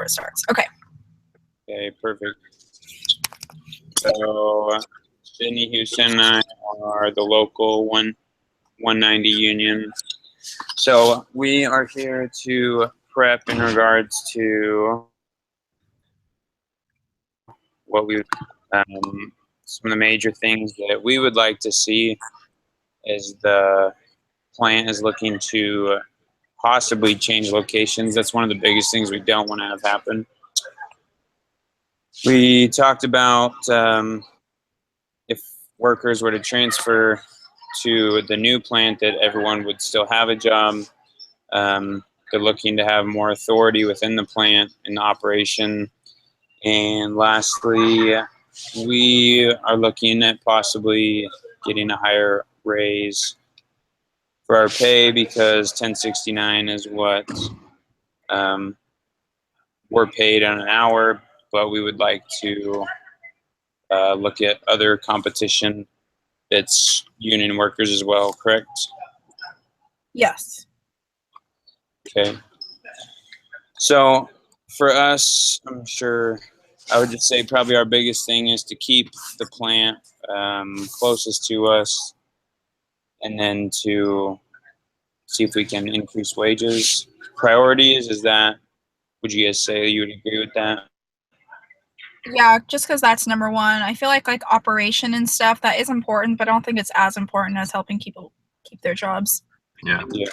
it starts. Okay. Okay, perfect. So Sydney, Houston, and I are the local 190 union. So we are here to prep in regards to what we some of the major things that we would like to see is the plant is looking to possibly change locations. That's one of the biggest things we don't want to have happen. We talked about if workers were to transfer to the new plant that everyone would still have a job. They're looking to have more authority within the plant in the operation. And lastly, we are looking at possibly getting a higher raise for our pay because 1069 is what we're paid on an hour, but we would like to look at other competition that's union workers as well, correct? Yes. Okay. So for us, I'm sure I would just say probably our biggest thing is to keep the plant closest to us and then to see if we can increase wages. Priorities, is that, would you guys say you would agree with that? Yeah, just because that's number one. I feel like operation and stuff, that is important, but I don't think it's as important as helping people keep their jobs. Yeah. Yeah.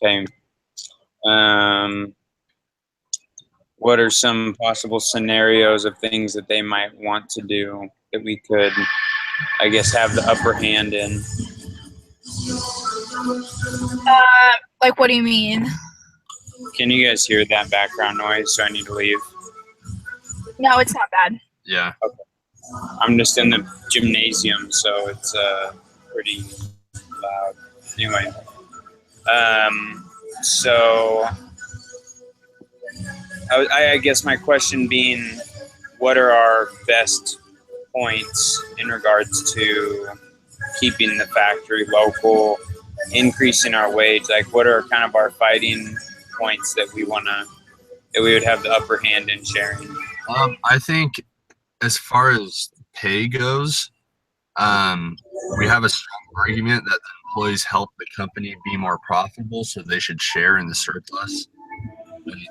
Okay. What are some possible scenarios of things that they might want to do that we could, I guess, have the upper hand in? Like, what do you mean? Can you guys hear that background noise? So I need to leave. No, it's not bad. Yeah. Okay. I'm just in the gymnasium, so it's pretty loud. Anyway, so I guess my question being, what are our best points in regards to keeping the factory local, increasing our wage? Like, what are kind of our fighting points that we would have the upper hand in sharing? I think as far as pay goes, we have a strong argument that the employees help the company be more profitable, so they should share in the surplus, in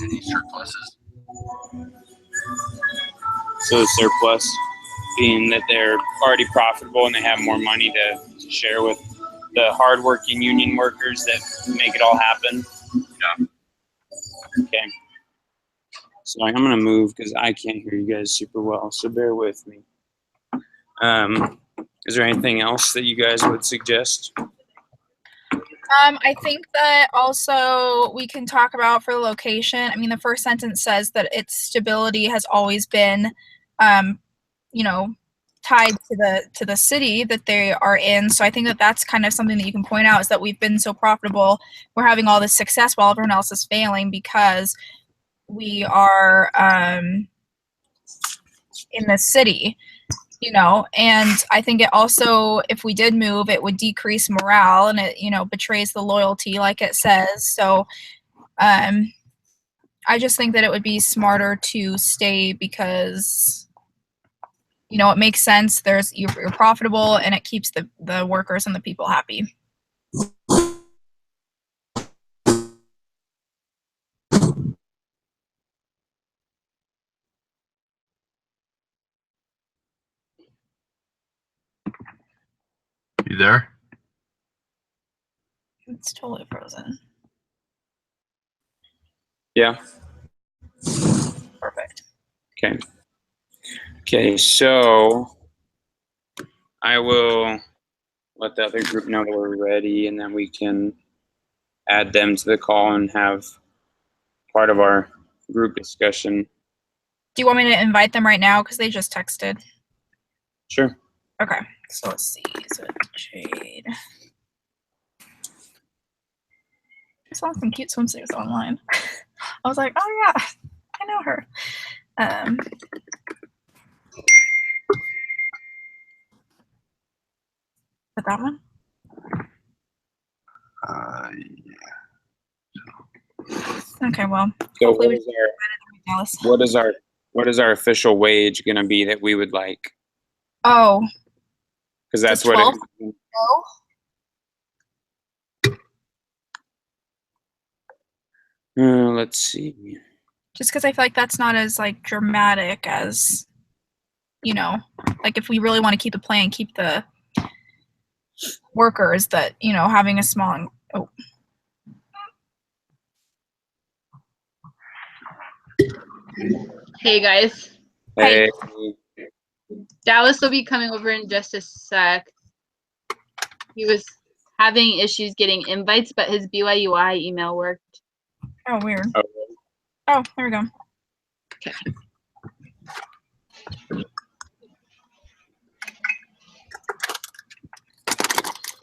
any surpluses. So the surplus being that they're already profitable and they have more money to share with the hardworking union workers that make it all happen. Yeah. Okay. So I'm gonna move because I can't hear you guys super well, so bear with me. Is there anything else that you guys would suggest? I think that also we can talk about for the location. I mean, the first sentence says that its stability has always been, tied to the city that they are in. So I think that that's kind of something that you can point out, is that we've been so profitable. We're having all this success while everyone else is failing because we are in the city. And I think it also, if we did move, it would decrease morale and it, betrays the loyalty like it says. So I just think that it would be smarter to stay because, it makes sense. You're profitable and it keeps the workers and the people happy. You there? It's totally frozen. Yeah. Perfect. Okay. Okay, so I will let the other group know that we're ready, and then we can add them to the call and have part of our group discussion. Do you want me to invite them right now? Because they just texted. Sure. Okay, so let's see. So Jade. I saw some cute swimsuits online. I was like, oh yeah, I know her. But that one? Yeah. Okay, well, So hopefully what we is our Dallas. what is our official wage going to be that we would like? Oh, Because that's Does what 12 it, let's see. just because I feel like that's not as like dramatic as, you know, like if we really want to keep the plan, keep the workers that, you know, having a small, oh, Hey guys, Hey, Dallas will be coming over in just a sec. He was having issues getting invites, but his BYUI email worked. oh, weird. oh, Oh, there we go.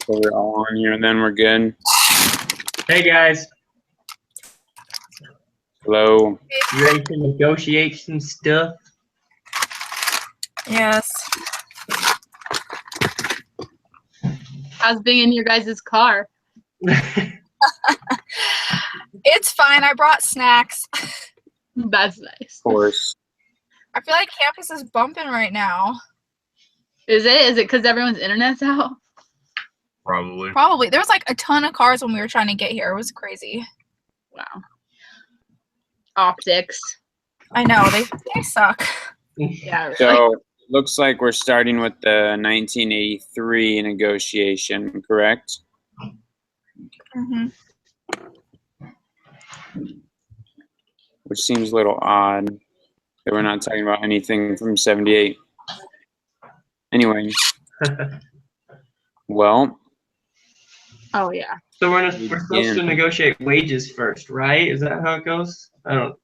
so we're all on here, and then we're good. Hey guys, Hello. you ready to negotiate some stuff? Yes. How's being in your guys' car? It's fine. I brought snacks. That's nice. Of course. I feel like campus is bumping right now. Is it because everyone's internet's out? Probably. Probably. There was like a ton of cars when we were trying to get here. It was crazy. Wow. Optics. I know. They suck. Yeah, really. So looks like we're starting with the 1983 negotiation, correct? Hmm. Which seems a little odd that we're not talking about anything from 78. Anyway, well, Oh yeah. So we're supposed to negotiate wages first, right? Is that how it goes? I don't.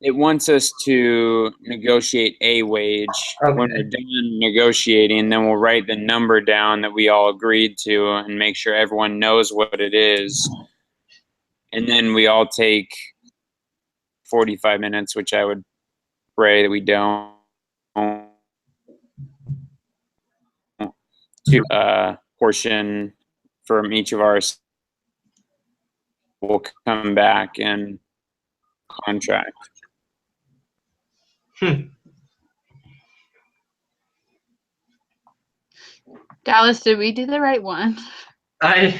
it wants us to negotiate a wage. Okay. When we're done negotiating, then we'll write the number down that we all agreed to and make sure everyone knows what it is. And then we all take 45 minutes, which I would pray that we don't, to portion from each of ours. We'll come back and contract. Dallas, did we do the right one? That's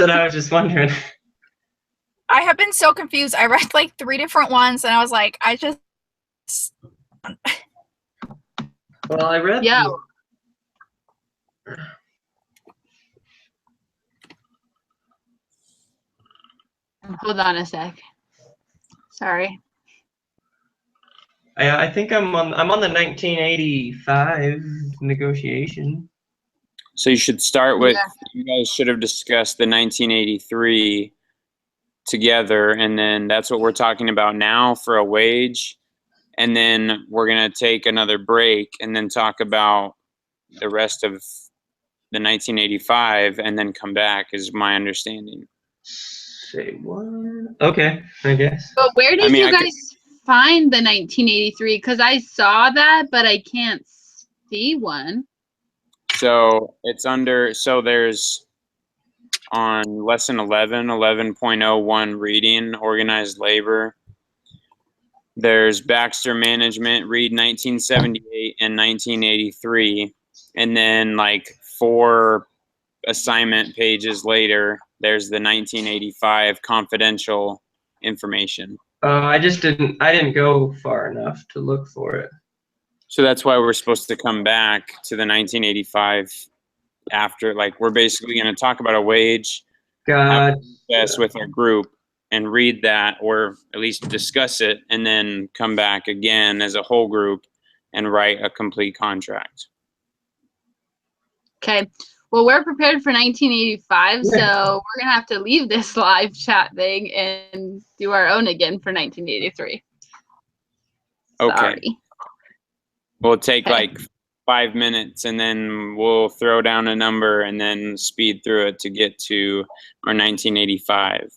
what I was just wondering. I have been so confused. I read like 3 different ones and I was like, I just. Well, I read. Yeah. Hold on a sec. Sorry. I think I'm on the 1985 negotiation. So you should start with, Yeah. you guys should have discussed the 1983 together, and then that's what we're talking about now for a wage. And then we're going to take another break and then talk about the rest of the 1985 and then come back, is my understanding. Say what? Okay, I guess. But where did I mean, you I guys could- find the 1983? Because I saw that, but I can't see one. So it's under, so there's on lesson 11, 11.01 reading, organized labor. There's Baxter Management, read 1978 and 1983. And then like 4 assignment pages later, there's the 1985 confidential information. I didn't go far enough to look for it. So that's why we're supposed to come back to the 1985 after, like, we're basically going to talk about a wage God. yes, with our group and read that, or at least discuss it, and then come back again as a whole group and write a complete contract. Okay. Well, we're prepared for 1985, so we're gonna have to leave this live chat thing and do our own again for 1983. Okay. Sorry. We'll take Okay. like 5 minutes and then we'll throw down a number and then speed through it to get to our 1985.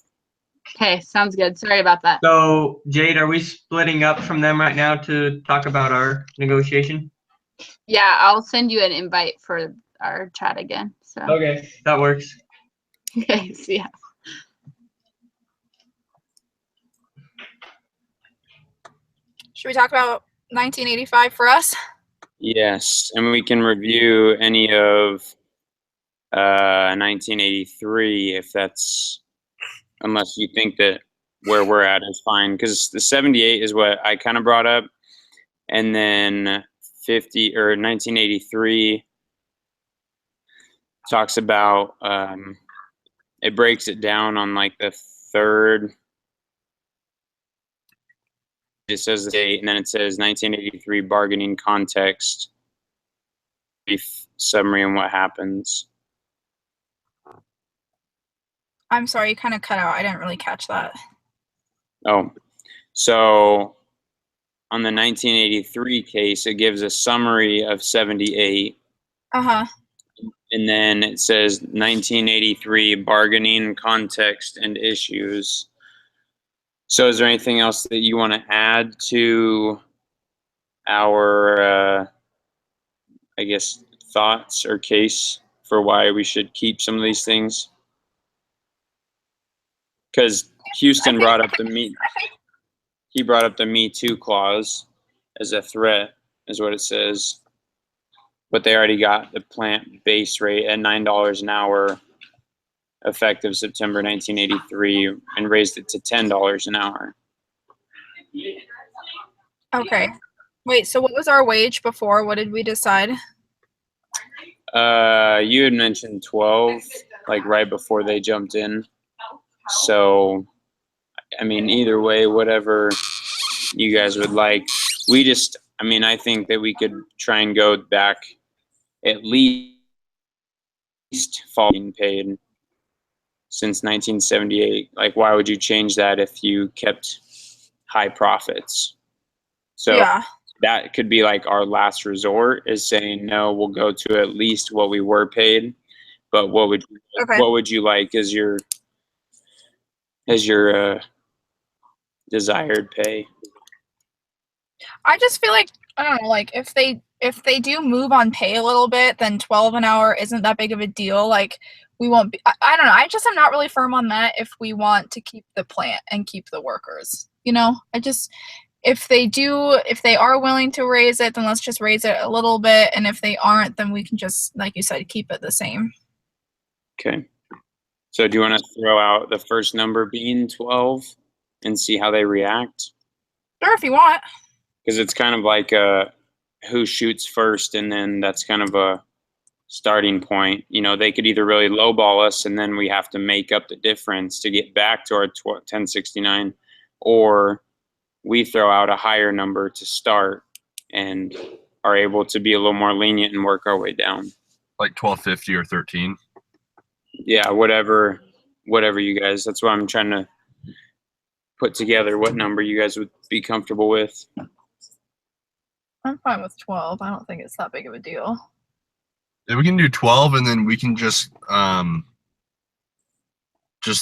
Okay, sounds good. Sorry about that. So, Jade, are we splitting up from them right now to talk about our negotiation? Yeah, I'll send you an invite for our chat again. So Okay, that works. okay, see ya. Should we talk about 1985 for us? Yes, and we can review any of 1983 if that's, unless you think that where we're at is fine, because the 78 is what I kind of brought up, and then 1983 talks about it breaks it down on like the third. It says the date, and then it says 1983 bargaining context, brief summary on what happens. I'm sorry, you kind of cut out. I didn't really catch that. Oh, so on the 1983 case, it gives a summary of 78, Uh-huh. and then it says 1983 bargaining context and issues. So is there anything else that you want to add to our, I guess, thoughts or case for why we should keep some of these things? Because Houston brought up the Me Too clause as a threat, is what it says. But they already got the plant base rate at $9 an hour effective September 1983 and raised it to $10 an hour. Okay. Wait, so what was our wage before? What did we decide? You had mentioned 12, like right before they jumped in. So, I mean, either way, whatever you guys would like. I think that we could try and go back at least being paid since 1978. Like, why would you change that if you kept high profits? So Yeah. that could be like our last resort, is saying, no, we'll go to at least what we were paid. But what would you like as your desired pay? I just feel like, I don't know, like if they do move on pay a little bit, then 12 an hour isn't that big of a deal. Like we won't be, I don't know. I just am not really firm on that if we want to keep the plant and keep the workers. If they are willing to raise it, then let's just raise it a little bit. And if they aren't, then we can just, like you said, keep it the same. Okay. So do you want to throw out the first number being 12 and see how they react? Sure, if you want. Because it's kind of like who shoots first, and then that's kind of a starting point. They could either really lowball us and then we have to make up the difference to get back to our 1069, or we throw out a higher number to start and are able to be a little more lenient and work our way down. Like 1250 or 13. Yeah, whatever you guys. That's what I'm trying to put together. What number you guys would be comfortable with? I'm fine with 12. I don't think it's that big of a deal. Yeah, we can do 12, and then we can just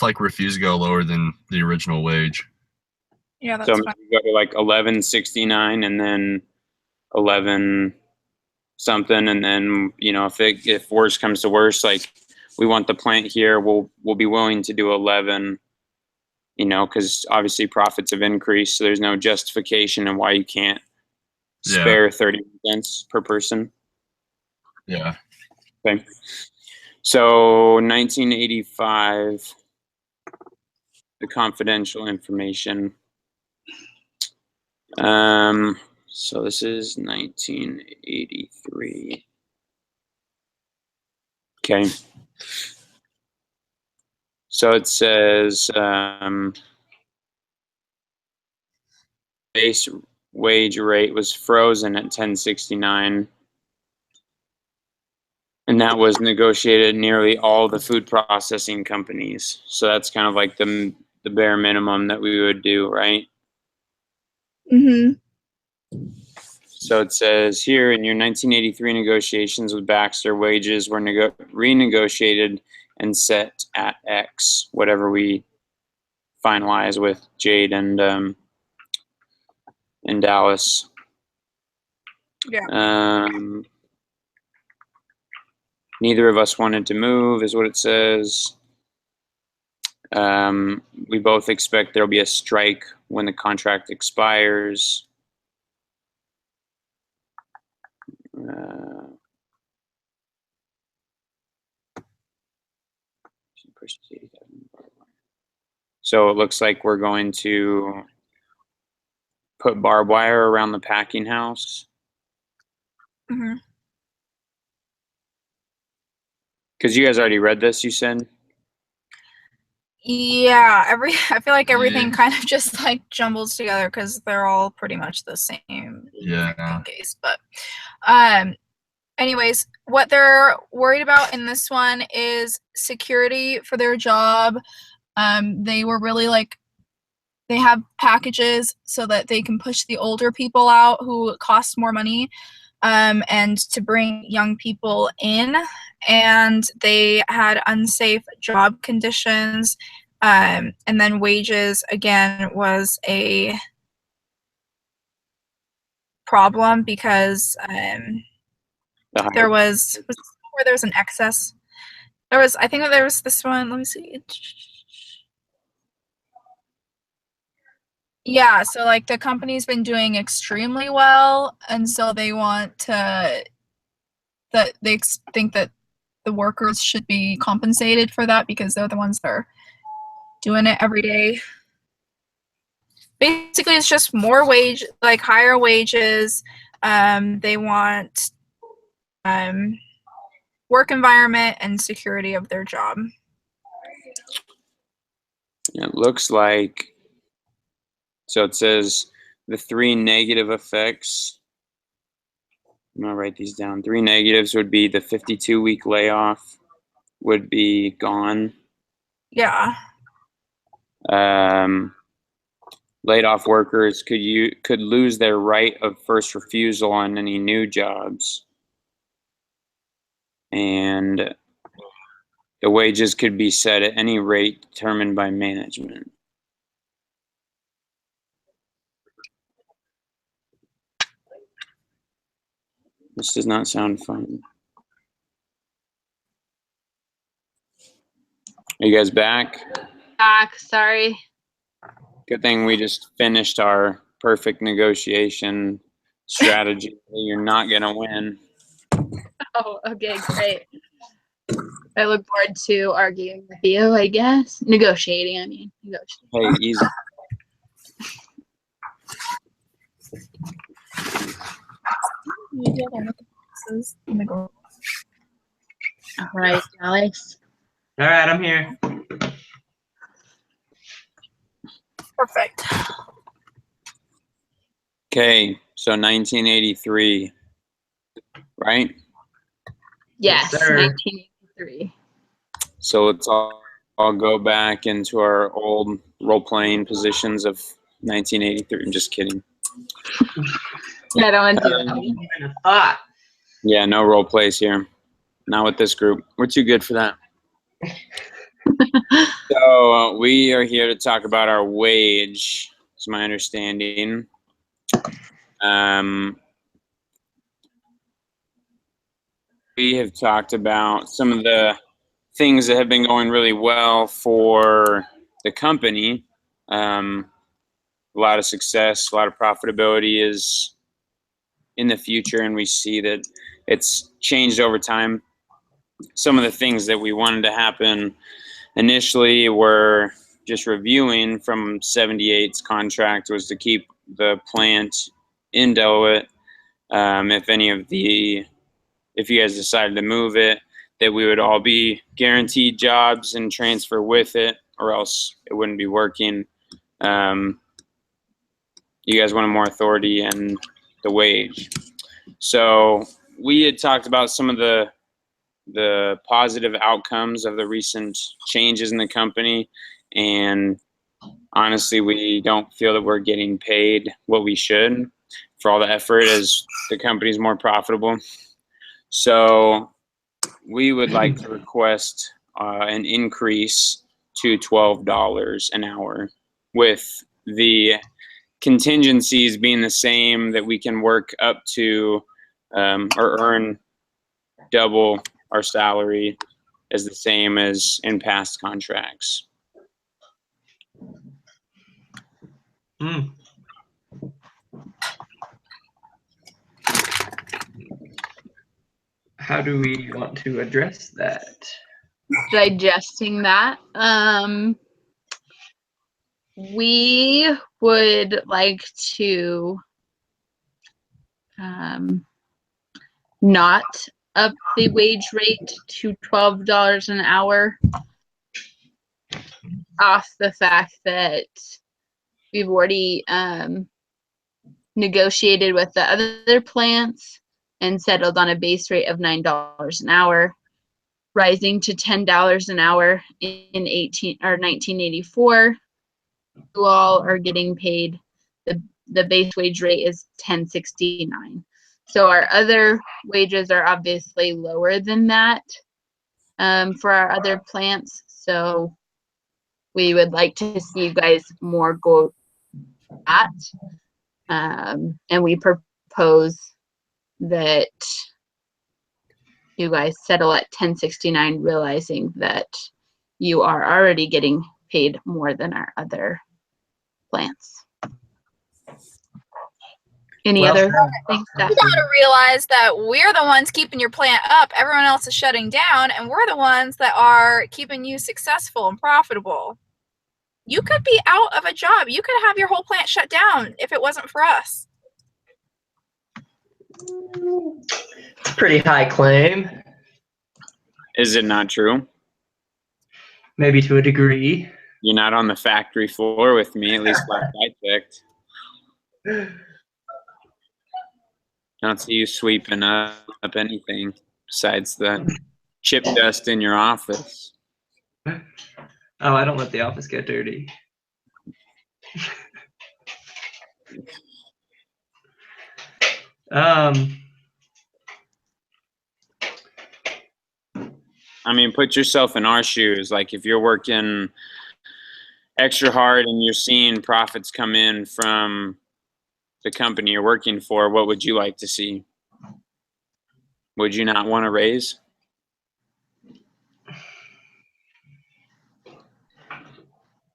like refuse to go lower than the original wage. Yeah, that's So fine. go to like 1169 and then 11 something, and then if worse comes to worse, like we want the plant here, we'll be willing to do 11. Because obviously profits have increased, so there's no justification in why you can't spare 30 cents per person. Yeah. Okay. So 1985, the confidential information. So this is 1983. Okay. So it says base wage rate was frozen at 1069, and that was negotiated nearly all the food processing companies. So that's kind of like the bare minimum that we would do, right? Mm-hmm. So it says here, in your 1983 negotiations with Baxter, wages were renegotiated and set at X, whatever we finalize with Jade and in Dallas. Yeah. Neither of us wanted to move, is what it says. We both expect there'll be a strike when the contract expires. Uh, so it looks like we're going to put barbed wire around the packing house. Hmm. Because you guys already read this, you said? Yeah, I feel like everything Yeah. kind of just like jumbles together because they're all pretty much the same Yeah. case. But anyways, what they're worried about in this one is security for their job. They were really like, they have packages so that they can push the older people out who cost more money, and to bring young people in. And they had unsafe job conditions. And then wages again was a problem because there was where there was an excess. I think that there was this one. Let me see. Yeah, so like the company's been doing extremely well, and so they want to that think that the workers should be compensated for that because they're the ones that are doing it every day. Basically, it's just more wage, like higher wages. They want work environment and security of their job. It looks like, so it says the 3 negative effects. I'm going to write these down. 3 negatives would be the 52-week layoff would be gone. Yeah. Laid off workers could lose their right of first refusal on any new jobs. And the wages could be set at any rate determined by management. This does not sound fun. Are you guys back? Back, sorry. Good thing we just finished our perfect negotiation strategy. You're not going to win. Oh, okay, great. I look forward to arguing with you, I guess. Negotiating, I mean. Hey, easy. All right, Alex. All right, I'm here. Perfect. Okay, so 1983, right? Yes, Yes, sir. 1983. So let's all go back into our old role-playing positions of 1983. I'm just kidding. Yeah, I don't want to do I that. wouldn't even have thought. Yeah, no role plays here. Not with this group. We're too good for that. So we are here to talk about our wage, is my understanding. We have talked about some of the things that have been going really well for the company. A lot of success, a lot of profitability is in the future, and we see that it's changed over time. Some of the things that we wanted to happen initially were just reviewing from 78's contract was to keep the plant in Delaware. If you guys decided to move it, that we would all be guaranteed jobs and transfer with it, or else it wouldn't be working. You guys wanted more authority and the wage. So we had talked about some of the positive outcomes of the recent changes in the company, and honestly, we don't feel that we're getting paid what we should for all the effort as the company's more profitable. So we would like to request an increase to $12 an hour, with the contingencies being the same, that we can work up to or earn double our salary as the same as in past contracts. how do we want to address that? Digesting that. We would like to not up the wage rate to $12 an hour off the fact that we've already negotiated with the other plants and settled on a base rate of $9 an hour, rising to $10 an hour in 1984. You all are getting paid, the base wage rate is $10.69. So our other wages are obviously lower than that for our other plants. So we would like to see you guys more go at. And we propose that you guys settle at $10.69, realizing that you are already getting paid more than our other plants. Any Well, other things that You gotta realize that we're the ones keeping your plant up. Everyone else is shutting down, and we're the ones that are keeping you successful and profitable. You could be out of a job. You could have your whole plant shut down if it wasn't for us. pretty high claim, Is it not true? maybe to a degree. You're not on the factory floor with me, at least last I checked. I don't see you sweeping up anything besides the chip dust in your office. Oh, I don't let the office get dirty. I mean, put yourself in our shoes. Like, if you're working extra hard and you're seeing profits come in from the company you're working for, what would you like to see? Would you not want to raise?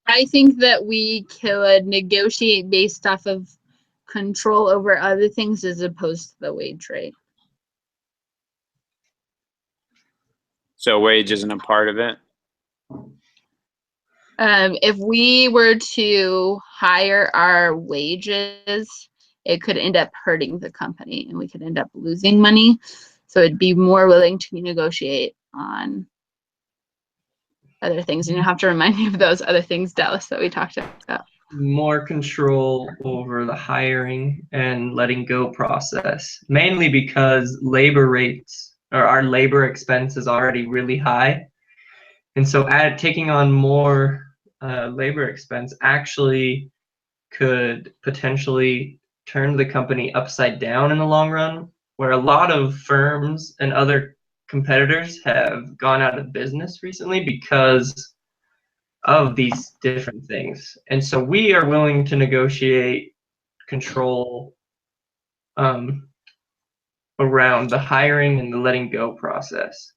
I think that we could negotiate based off of control over other things as opposed to the wage rate. So wage isn't a part of it? If we were to hire our wages, it could end up hurting the company and we could end up losing money. So it'd be more willing to negotiate on other things. And you have to remind me of those other things, Dallas, that we talked about. More control over the hiring and letting go process, mainly because labor rates or our labor expense is already really high. And so taking on more labor expense actually could potentially turn the company upside down in the long run, where a lot of firms and other competitors have gone out of business recently because of these different things. And so we are willing to negotiate control around the hiring and the letting go process.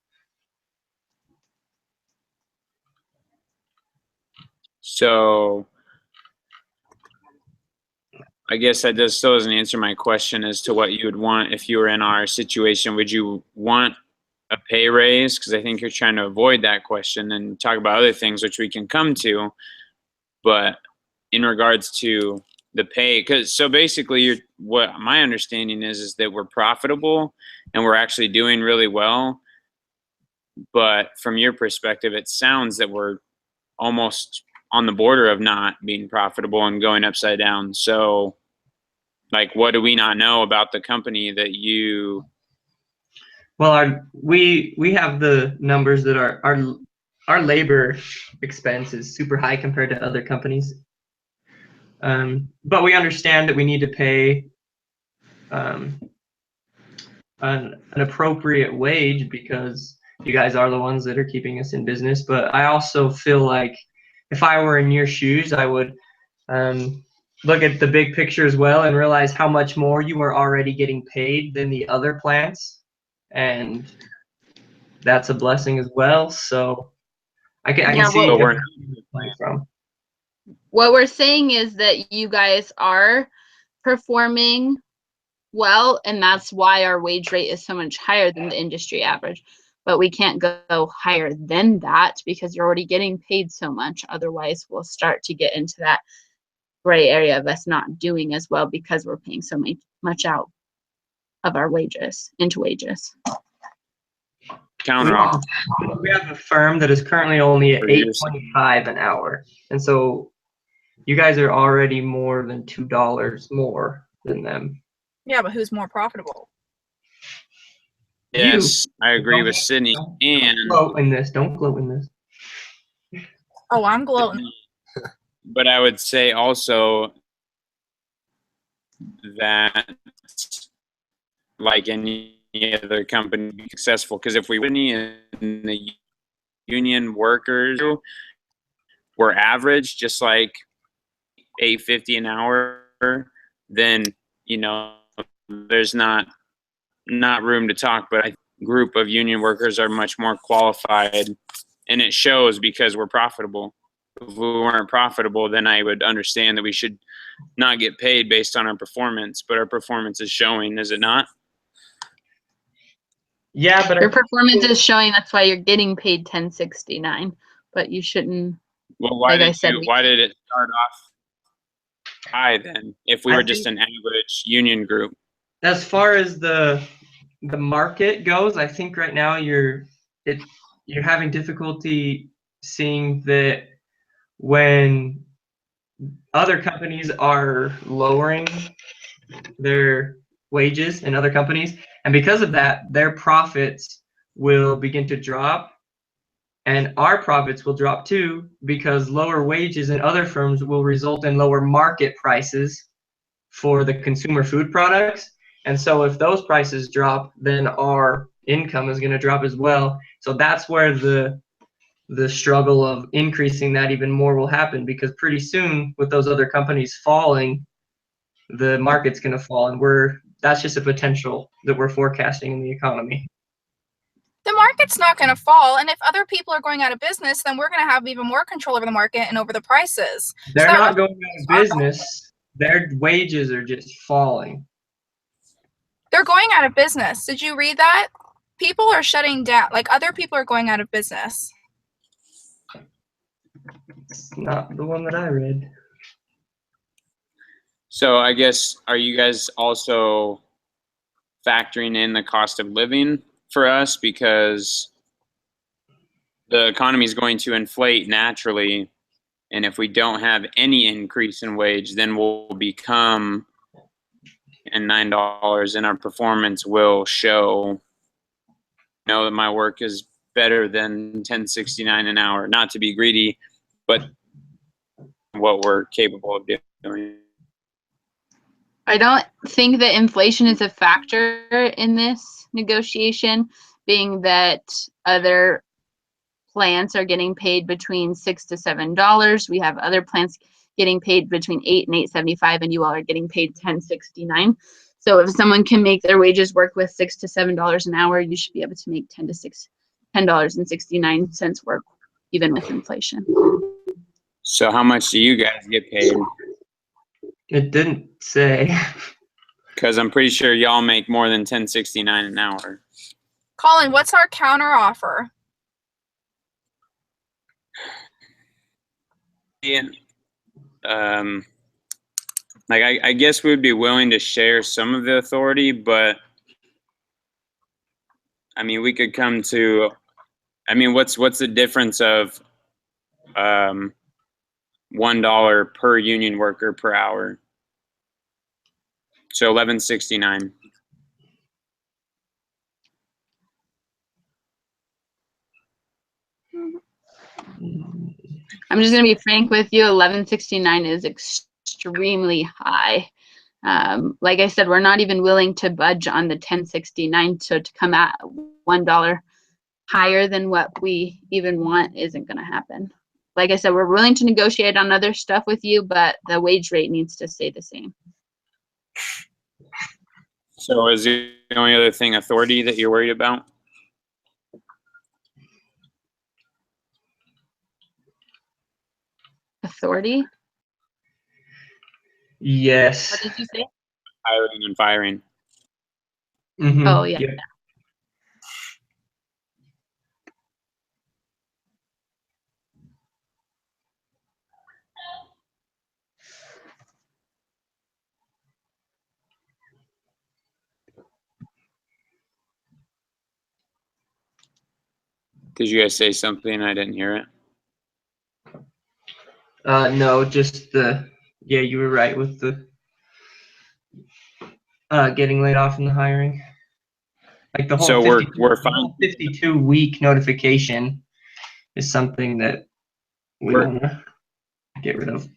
So I guess that still doesn't answer my question as to what you would want if you were in our situation. Would you want a pay raise? Because I think you're trying to avoid that question and talk about other things which we can come to. But in regards to the pay, so basically what my understanding is that we're profitable and we're actually doing really well. But from your perspective, it sounds that we're almost on the border of not being profitable and going upside down. So, like, what do we not know about the company that you? Well, we have the numbers that our labor expense is super high compared to other companies. But we understand that we need to pay an appropriate wage because you guys are the ones that are keeping us in business. But I also feel like if I were in your shoes, I would look at the big picture as well and realize how much more you are already getting paid than the other plants. And that's a blessing as well. So I can see where you're coming from. What we're saying is that you guys are performing well, and that's why our wage rate is so much higher than the industry average. But we can't go higher than that because you're already getting paid so much. Otherwise, we'll start to get into that gray area of us not doing as well because we're paying so much out of our wages into wages. Counter offer. We have a firm that is currently only at For years. $8.25 an hour, and so you guys are already more than $2 more than them. Yeah, but who's more profitable? Yes, I agree with Don't- Sydney. don't And gloat in this. Don't gloat in this. Oh, I'm gloating. but I would say also that like any other company be successful, because if we win the union workers were average, just like $8.50 an hour, then there's not room to talk. But a group of union workers are much more qualified, and it shows because we're profitable. If we weren't profitable, then I would understand that we should not get paid based on our performance, but our performance is showing, is it not? Yeah, but Your performance is showing, that's why you're getting paid $10.69, but you shouldn't. Well, Like I said, why did it start off high then? If we I were just an average union group, as far as the market goes, I think right now you're having difficulty seeing that when other companies are lowering their wages in other companies, and because of that, their profits will begin to drop, and our profits will drop too, because lower wages in other firms will result in lower market prices for the consumer food products. And so if those prices drop, then our income is going to drop as well. So that's where the struggle of increasing that even more will happen, because pretty soon with those other companies falling, the market's going to fall, and that's just a potential that we're forecasting in the economy. The market's not going to fall, and if other people are going out of business, then we're going to have even more control over the market and over the prices. They're So that not going out of business. Their wages are just falling. They're going out of business. Did you read that? People are shutting down. Like, other people are going out of business. It's not the one that I read. so I guess, are you guys also factoring in the cost of living for us? Because the economy is going to inflate naturally, and if we don't have any increase in wage, then we'll become and $9, and our performance will show. Know that my work is better than $10.69 an hour. Not to be greedy, but what we're capable of doing. I don't think that inflation is a factor in this negotiation, being that other plants are getting paid between $6 to $7. We have other plants getting paid between $8 and $8.75, and you all are getting paid $10.69. So if someone can make their wages work with $6 to $7 an hour, you should be able to make $10.69 work, even with inflation. So how much do you guys get paid? It didn't say. Because I'm pretty sure y'all make more than $10.69 an hour. Colin, what's our counter offer? Yeah. Like I guess we would be willing to share some of the authority, but I mean we could come to, I mean what's the difference of $1 per union worker per hour? So $11.69. I'm just going to be frank with you, $11.69 is extremely high. Like I said, we're not even willing to budge on the $10.69, so to come at $1 higher than what we even want isn't going to happen. Like I said, we're willing to negotiate on other stuff with you, but the wage rate needs to stay the same. So is the only other thing authority that you're worried about? Authority? Yes. What did you say? Hiring and firing. Mhm, Oh, yeah. yep. Did you guys say something? I didn't hear it. No, just yeah, you were right with the getting laid off in the hiring. Like the whole So 52, we're the fine. whole 52-week notification is something that we We're- want to get rid of.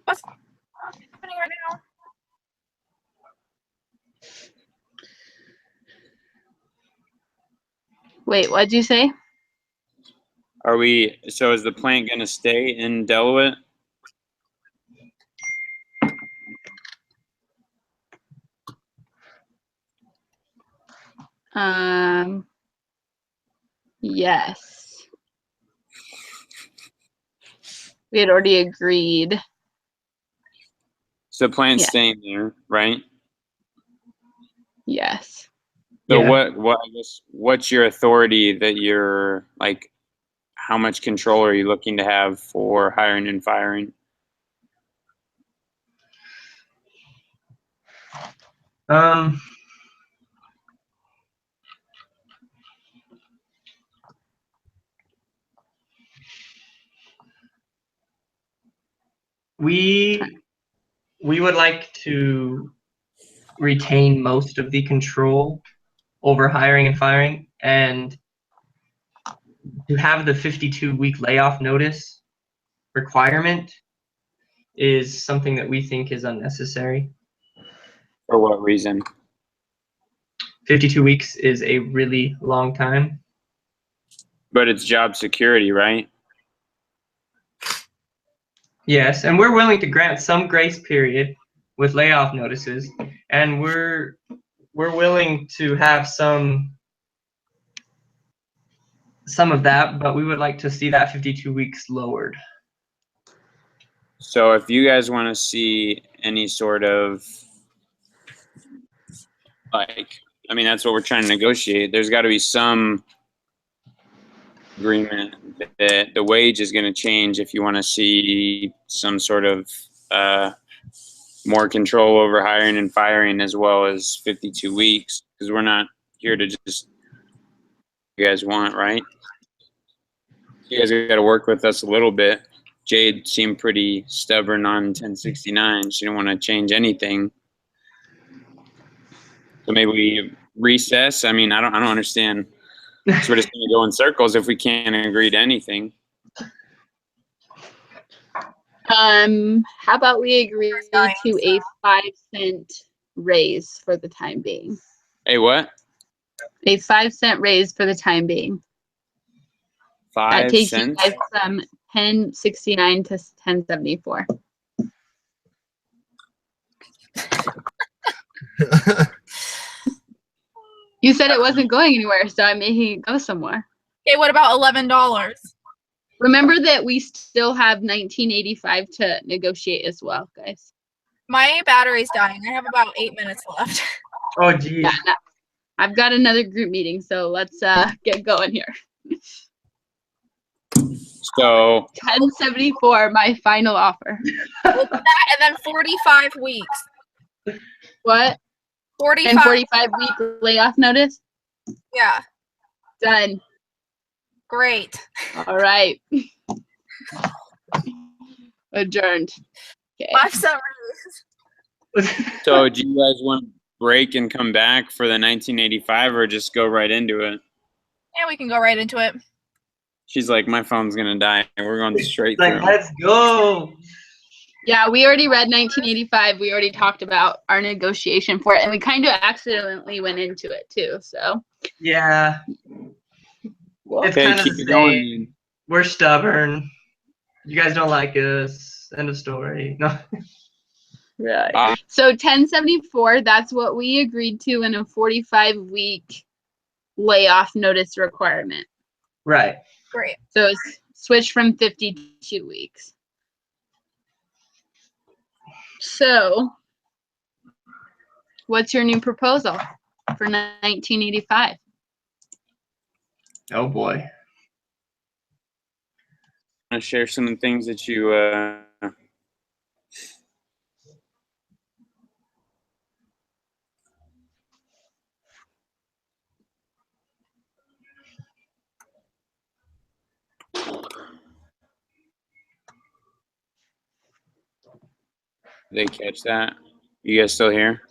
What's happening right now? Wait, what'd you say? Are we? So is the plant going to stay in Delaware? Yes. We had already agreed. So the plant's Yeah. staying there, right? Yes. So Yeah. what I guess what's your authority that you're like? How much control are you looking to have for hiring and firing? We would like to retain most of the control over hiring and firing, and to have the 52-week layoff notice requirement is something that we think is unnecessary. For what reason? 52 weeks is a really long time. But it's job security, right? Yes, and we're willing to grant some grace period with layoff notices, and we're willing to have some of that, but we would like to see that 52 weeks lowered. So if you guys want to see any sort of like, I mean, that's what we're trying to negotiate. There's got to be some agreement that the wage is going to change if you want to see some sort of more control over hiring and firing as well as 52 weeks, because we're not here to just you guys want, right? You guys got to work with us a little bit. Jade seemed pretty stubborn on 1069. She didn't want to change anything. So maybe we recess. I mean, I don't understand. So we're just going to go in circles if we can't agree to anything. How about we agree Dying, to a 5-cent raise for the time being? Hey, what? A 5-cent raise for the time being. That 5 takes cents? you guys from 1069 to 1074. You said it wasn't going anywhere, so I'm making it go somewhere. Okay, what about $11? Remember that we still have 1985 to negotiate as well, guys. My battery's dying. I have about 8 minutes left. Oh, geez. Yeah, no, I've got another group meeting, so let's get going here. So 1074, my final offer. And then 45 weeks. What? 45. And 45-week layoff notice? Yeah, Done. great. All right. Adjourned. Okay. 5 cent raise. So do you guys want to break and come back for the 1985 or just go right into it? Yeah, we can go right into it. She's like, my phone's going to die. We're going straight Like, through. let's go. Yeah, we already read 1985. We already talked about our negotiation for it, and we kind of accidentally went into it too. So Yeah. It's Okay, kind of keep the it same. going. We're stubborn. You guys don't like us. End of story. No. right. So 1074. That's what we agreed to in a 45-week layoff notice requirement. Right. Great. So it's switched from 52 weeks. So what's your new proposal for 1985? Oh boy. Want to share some of the things that you they catch that? You guys still here?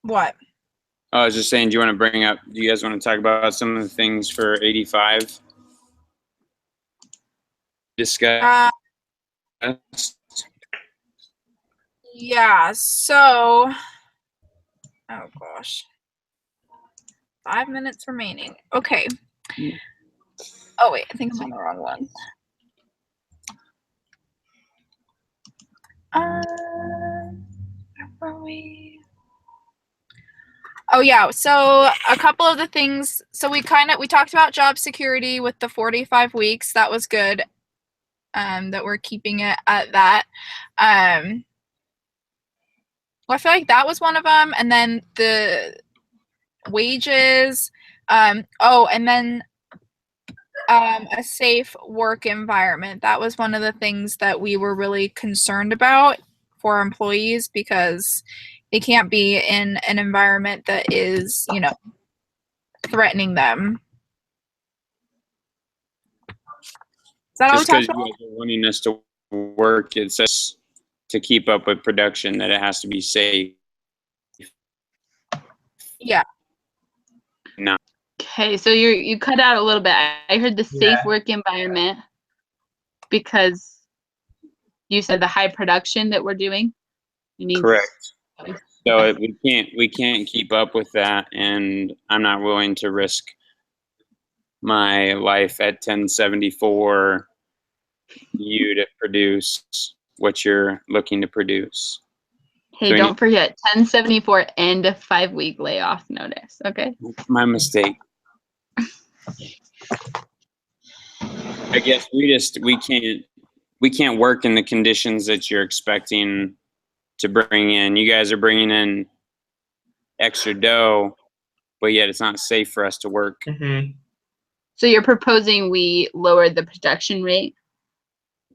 What? Oh, I was just saying, do you guys want to talk about some of the things for 85? Discuss. Yeah, so, oh gosh. 5 minutes remaining. Okay. Oh wait, I think I'm on the wrong one. Where were we? Oh yeah, so a couple of the things, so we talked about job security with the 45 weeks. That was good. That we're keeping it at that. Well, I feel like that was one of them, and then the wages. And then a safe work environment. That was one of the things that we were really concerned about for employees, because they can't be in an environment that is, threatening them. Is that all we Just because talked you about? guys are wanting us to work, it says to keep up with production that it has to be safe. Yeah. No. Okay, so you cut out a little bit. I heard the safe Yeah. work environment because you said the high production that we're doing. You need Correct. So Okay. we can't keep up with that, and I'm not willing to risk my life at 1074 you to produce what you're looking to produce. Hey, So don't forget 1074 and a 5-week layoff notice. Okay. my mistake. I guess we can't work in the conditions that you're expecting to bring in. You guys are bringing in extra dough, but yet it's not safe for us to work. Mm-hmm. So you're proposing we lower the production rate?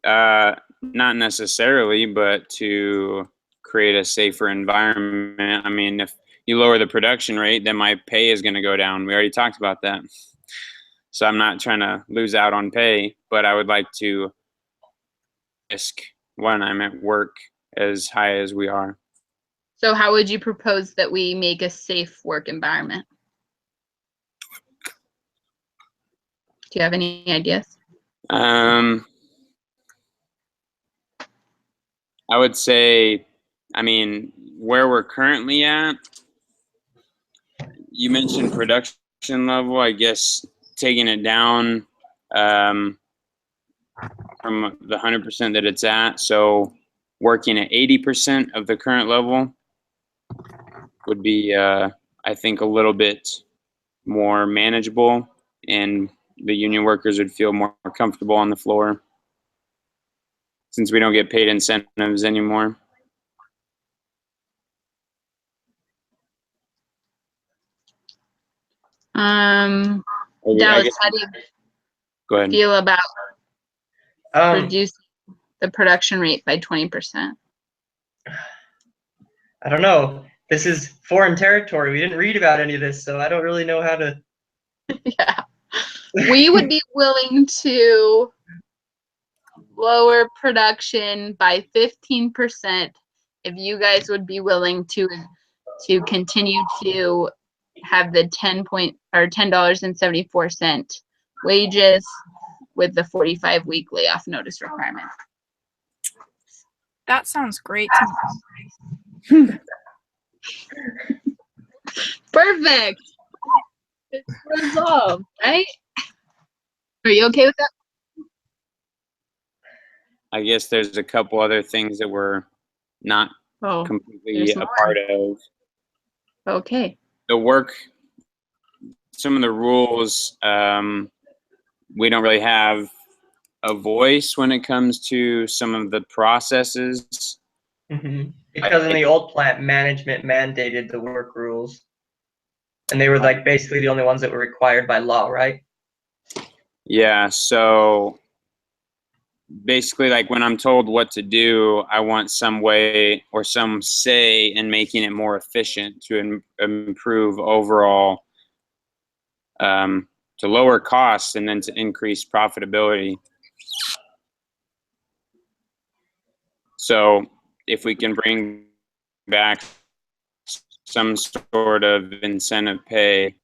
Not necessarily, but to create a safer environment. I mean, if you lower the production rate, then my pay is going to go down. We already talked about that. So I'm not trying to lose out on pay, but I would like to risk when I'm at work as high as we are. So how would you propose that we make a safe work environment? Do you have any ideas? I would say, I mean, where we're currently at, you mentioned production level, I guess taking it down from the 100% that it's at. So working at 80% of the current level would be, I think, a little bit more manageable, and the union workers would feel more comfortable on the floor since we don't get paid incentives anymore. Dallas, how do you Go ahead. feel about Um, reducing the production rate by 20%? I don't know. This is foreign territory. We didn't read about any of this, so I don't really know how to. Yeah. We would be willing to lower production by 15% if you guys would be willing to continue to have the $10.74 wages with the 45-week layoff notice requirement. That sounds great to me. Perfect. It's resolved, right? Are you okay with that? I guess there's a couple other things that we're not Oh, completely there's a more. part of. Okay. The work, some of the rules, we don't really have a voice when it comes to some of the processes. Because in the old plant, management mandated the work rules, and they were like basically the only ones that were required by law, right? Yeah, so basically, like when I'm told what to do, I want some way or some say in making it more efficient to improve overall, to lower costs and then to increase profitability. So if we can bring back some sort of incentive pay.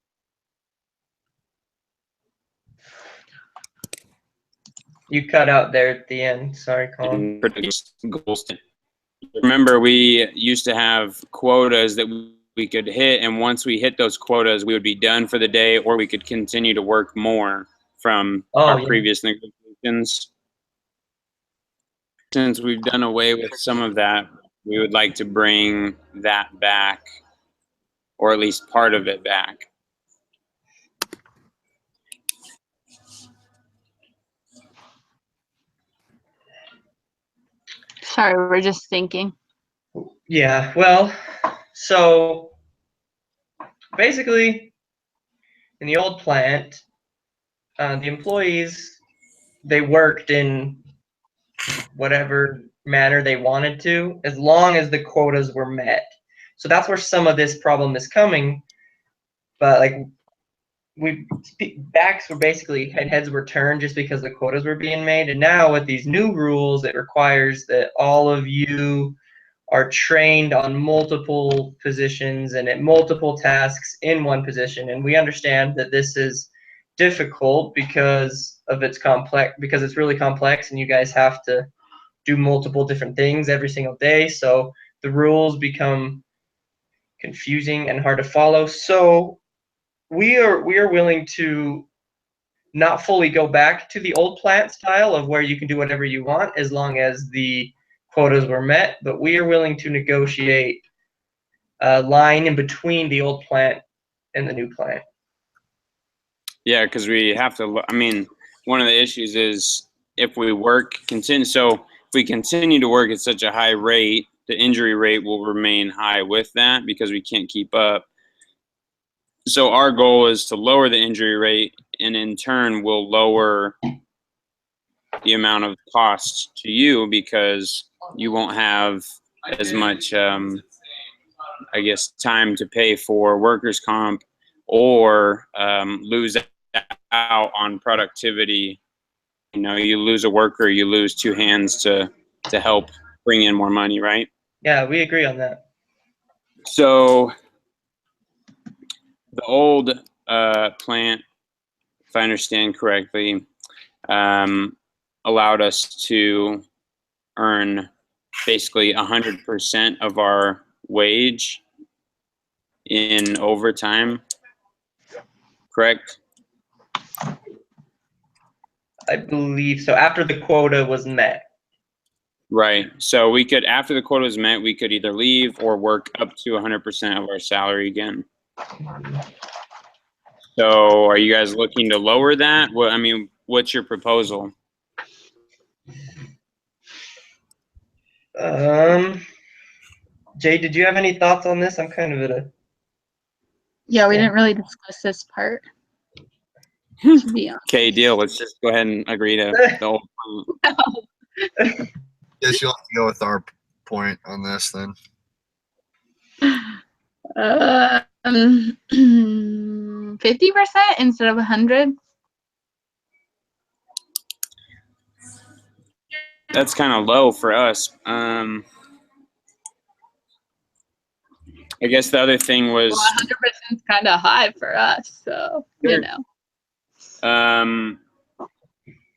You cut out there at the end. Sorry, Colin. Remember, we used to have quotas that we could hit, and once we hit those quotas, we would be done for the day, or we could continue to work more from our previous negotiations. Since we've done away with some of that, we would like to bring that back, or at least part of it back. Sorry, we're just thinking. Yeah, well, so basically, in the old plant, the employees, they worked in whatever manner they wanted to, as long as the quotas were met. So that's where some of this problem is coming. But like, backs were basically, heads were turned just because the quotas were being made. And now with these new rules, it requires that all of you are trained on multiple positions and at multiple tasks in one position. And we understand that this is difficult because of its complex, because it's really complex and you guys have to do multiple different things every single day. So the rules become confusing and hard to follow. So we are willing to not fully go back to the old plant style of where you can do whatever you want as long as the quotas were met, but we are willing to negotiate a line in between the old plant and the new plant. Yeah, because we have to, I mean, one of the issues is if we if we continue to work at such a high rate, the injury rate will remain high with that because we can't keep up. So our goal is to lower the injury rate, and in turn will lower the amount of cost to you because you won't have as much, I guess, time to pay for workers' comp or lose out on productivity. You know, you lose a worker, you lose two hands to help bring in more money, right? Yeah, we agree on that. So the old plant, if I understand correctly, allowed us to earn basically 100% of our wage in overtime, correct? I believe so, after the quota was met. Right. So we could, after the quota was met, we could either leave or work up to 100% of our salary again. So are you guys looking to lower that? Well, I mean, what's your proposal? Jay, did you have any thoughts on this? I'm kind of at a... Yeah, we didn't really discuss this part. To be honest. Okay, deal. Let's just go ahead and agree to the old plan. Guess you'll have to go with our point on this then. 50% instead of 100. That's kind of low for us. I guess the other thing was, Well, 100% is kind of high for us, so you know. I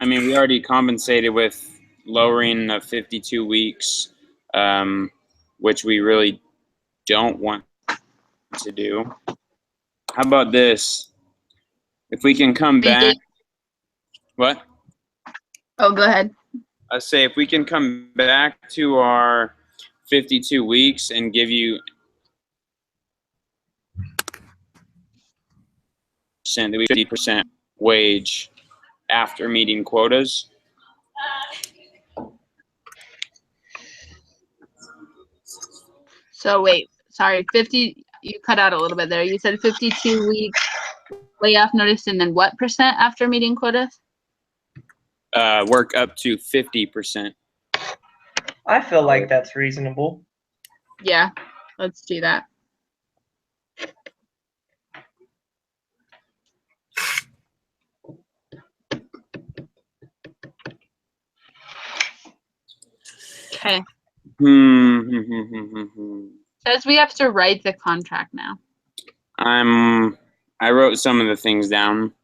mean, we already compensated with lowering the 52 weeks, which we really don't want to do. How about this? If we can come back, what? Oh, go ahead. I say if we can come back to our 52 weeks and give you 50% wage after meeting quotas. So wait, sorry, 50, you cut out a little bit there. You said 52 week layoff notice and then what percent after meeting quotas? Work up to 50%. I feel like that's reasonable. Yeah, let's do that. Okay, says we have to write the contract now. I wrote some of the things down.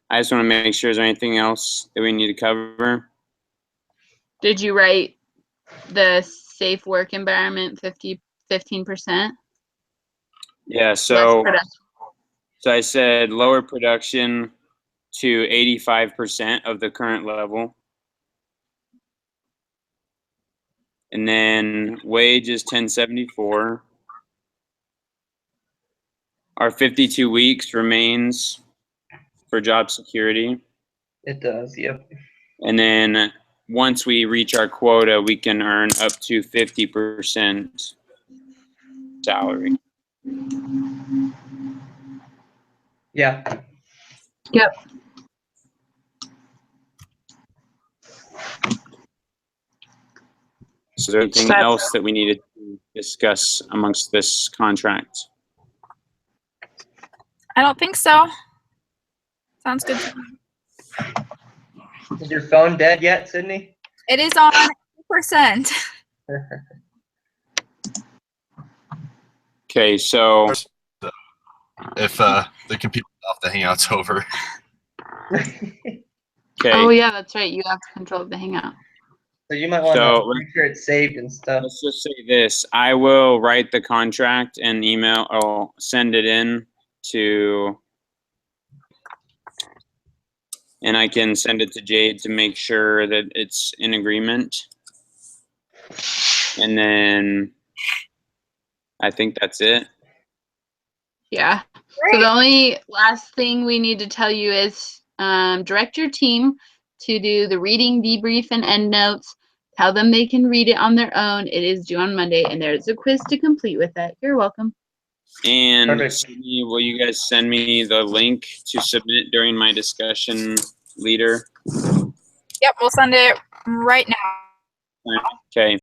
I just want to make sure, is there anything else that we need to cover? Did you write the safe work environment 15%? Yeah, so I said lower production to 85% of the current level. And then wage is 1074. Our 52 weeks remains for job security. It does, yep. And then once we reach our quota, we can earn up to 50% salary. Yeah. Yep. So is there anything else that we needed to discuss amongst this contract? I don't think so. Sounds good to me. Is your phone dead yet, Sydney? It is on 2%. Okay, so If the computer off, the hangout's over. okay. Oh yeah, that's right. You have control of the hangout. So you might want So, to make sure it's saved and stuff. Let's just say this. I will write the contract and I'll send it in to, and I can send it to Jade to make sure that it's in agreement. And then I think that's it. Yeah. So Great. the only last thing we need to tell you is direct your team to do the reading, debrief, and end notes. Tell them they can read it on their own. It is due on Monday, and there's a quiz to complete with it. You're welcome. And Perfect. Sydney, will you guys send me the link to submit during my discussion leader? Yep, we'll send it right now. Okay.